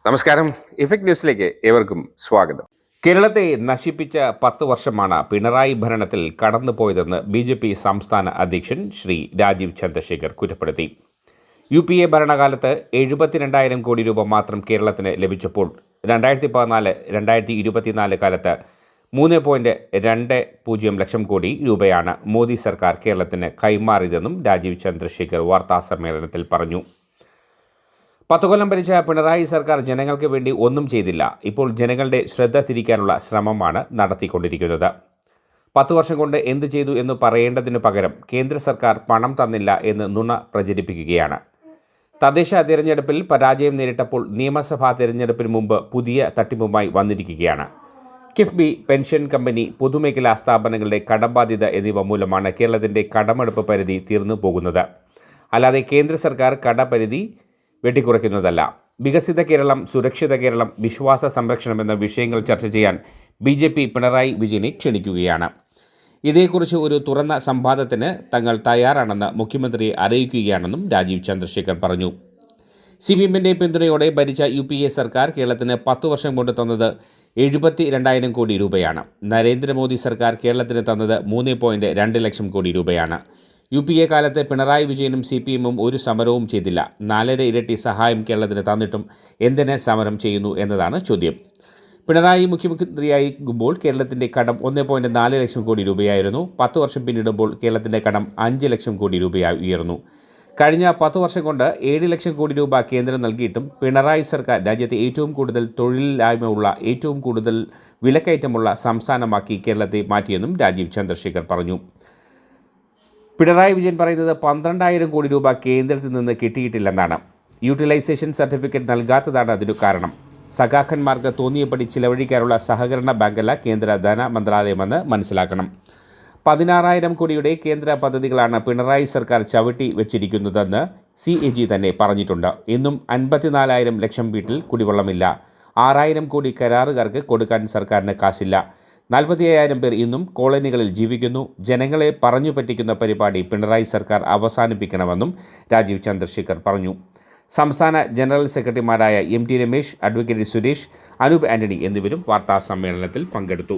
നമസ്കാരം. ഇഫക്ട് ന്യൂസിലേക്ക് ഏവർക്കും സ്വാഗതം. കേരളത്തെ നശിപ്പിച്ച 10 വർഷമാണ് പിണറായി ഭരണത്തിൽ കടന്നുപോയതെന്ന് BJP സംസ്ഥാന അധ്യക്ഷൻ ശ്രീ രാജീവ് ചന്ദ്രശേഖർ കുറ്റപ്പെടുത്തി. UPA ഭരണകാലത്ത് 72,000 കോടി രൂപ മാത്രം കേരളത്തിന് ലഭിച്ചപ്പോൾ 2014-2024 കാലത്ത് 3.20 ലക്ഷം കോടി രൂപയാണ് മോദി സർക്കാർ കേരളത്തിന് കൈമാറിയതെന്നും രാജീവ് ചന്ദ്രശേഖർ വാർത്താസമ്മേളനത്തിൽ പറഞ്ഞു. 10 കൊല്ലം ഭരിച്ച പിണറായി സർക്കാർ ജനങ്ങൾക്ക് വേണ്ടി ഒന്നും ചെയ്തില്ല. ഇപ്പോൾ ജനങ്ങളുടെ ശ്രദ്ധ തിരിക്കാനുള്ള ശ്രമമാണ് നടത്തിക്കൊണ്ടിരിക്കുന്നത്. 10 വർഷം കൊണ്ട് എന്ത് ചെയ്തു എന്ന് പറയേണ്ടതിനു പകരം കേന്ദ്ര സർക്കാർ പണം തന്നില്ല എന്ന് നുണ പ്രചരിപ്പിക്കുകയാണ്. തദ്ദേശ തിരഞ്ഞെടുപ്പിൽ പരാജയം നേരിട്ടപ്പോൾ നിയമസഭാ തിരഞ്ഞെടുപ്പിന് മുമ്പ് പുതിയ തട്ടിപ്പുമായി വന്നിരിക്കുകയാണ്. കിഫ്ബി, പെൻഷൻ കമ്പനി, പൊതുമേഖലാ സ്ഥാപനങ്ങളുടെ കടബാധ്യത എന്നിവ മൂലമാണ് കേരളത്തിൻ്റെ കടമെടുപ്പ് പരിധി തീർന്നു പോകുന്നത്. അല്ലാതെ കേന്ദ്ര സർക്കാർ കടപരിധി വെട്ടിക്കുറയ്ക്കുന്നതല്ല. വികസിത കേരളം, സുരക്ഷിത കേരളം, വിശ്വാസ സംരക്ഷണം എന്ന വിഷയങ്ങൾ ചർച്ച ചെയ്യാൻ BJP പിണറായി വിജയനെ ക്ഷണിക്കുകയാണ്. ഇതേക്കുറിച്ച് ഒരു തുറന്ന സംവാദത്തിന് തങ്ങൾ തയ്യാറാണെന്ന് മുഖ്യമന്ത്രിയെ അറിയിക്കുകയാണെന്നും രാജീവ് ചന്ദ്രശേഖർ പറഞ്ഞു. CPM-ന്റെ പിന്തുണയോടെ ഭരിച്ച UPA സർക്കാർ കേരളത്തിന് 10 വർഷം കൊണ്ട് തന്നത് 72,000 കോടി രൂപയാണ്. നരേന്ദ്രമോദി സർക്കാർ കേരളത്തിന് തന്നത് 3.2 ലക്ഷം കോടി രൂപയാണ്. UPA കാലത്ത് പിണറായി വിജയനും CPM-ഉം ഒരു സമരവും ചെയ്തില്ല. 4.5 ഇരട്ടി സഹായം കേരളത്തിന് തന്നിട്ടും എന്തിന് സമരം ചെയ്യുന്നു എന്നതാണ് ചോദ്യം. പിണറായി മുഖ്യമന്ത്രിയായിരിക്കുമ്പോൾ കേരളത്തിൻ്റെ കടം 1.4 ലക്ഷം കോടി രൂപയായിരുന്നു. 10 വർഷം പിന്നിടുമ്പോൾ കേരളത്തിൻ്റെ കടം 5 ലക്ഷം കോടി രൂപയായി ഉയർന്നു. കഴിഞ്ഞ 10 വർഷം കൊണ്ട് 7 ലക്ഷം കോടി രൂപ കേന്ദ്രം നൽകിയിട്ടും പിണറായി സർക്കാർ രാജ്യത്തെ ഏറ്റവും കൂടുതൽ തൊഴിലില്ലായ്മയുള്ള, ഏറ്റവും കൂടുതൽ വിലക്കയറ്റമുള്ള സംസ്ഥാനമാക്കി കേരളത്തെ മാറ്റിയെന്നും രാജീവ് ചന്ദ്രശേഖർ പറഞ്ഞു. പിണറായി വിജയൻ പറയുന്നത് 12,000 കോടി രൂപ കേന്ദ്രത്തിൽ നിന്ന് കിട്ടിയിട്ടില്ലെന്നാണ്. യൂട്ടിലൈസേഷൻ സർട്ടിഫിക്കറ്റ് നൽകാത്തതാണ് അതിനു കാരണം. സഖാക്കന്മാർക്ക് തോന്നിയപടി ചിലവഴിക്കാനുള്ള സഹകരണ ബാങ്കല്ല കേന്ദ്ര ധനമന്ത്രാലയമെന്ന് മനസ്സിലാക്കണം. 16,000 കോടിയുടെ കേന്ദ്ര പദ്ധതികളാണ് പിണറായി സർക്കാർ ചവിട്ടി വെച്ചിരിക്കുന്നതെന്ന് CAG തന്നെ പറഞ്ഞിട്ടുണ്ട്. ഇന്നും 54,000 ലക്ഷം വീട്ടിൽ കുടിവെള്ളമില്ല. 6,000 കോടി കരാറുകാർക്ക് കൊടുക്കാൻ സർക്കാരിന് കാശില്ല. 45,000 പേർ ഇന്നും കോളനികളിൽ ജീവിക്കുന്നു. ജനങ്ങളെ പറഞ്ഞു പറ്റിക്കുന്ന പരിപാടി പിണറായി സർക്കാർ അവസാനിപ്പിക്കണമെന്നും രാജീവ് ചന്ദ്രശേഖർ പറഞ്ഞു. സംസ്ഥാന ജനറൽ സെക്രട്ടറിമാരായ MT രമേശ്, അഡ്വക്കേറ്റ് സുരേഷ്, അനൂപ് ആൻ്റണി എന്നിവരും വാർത്താ സമ്മേളനത്തിൽ പങ്കെടുത്തു.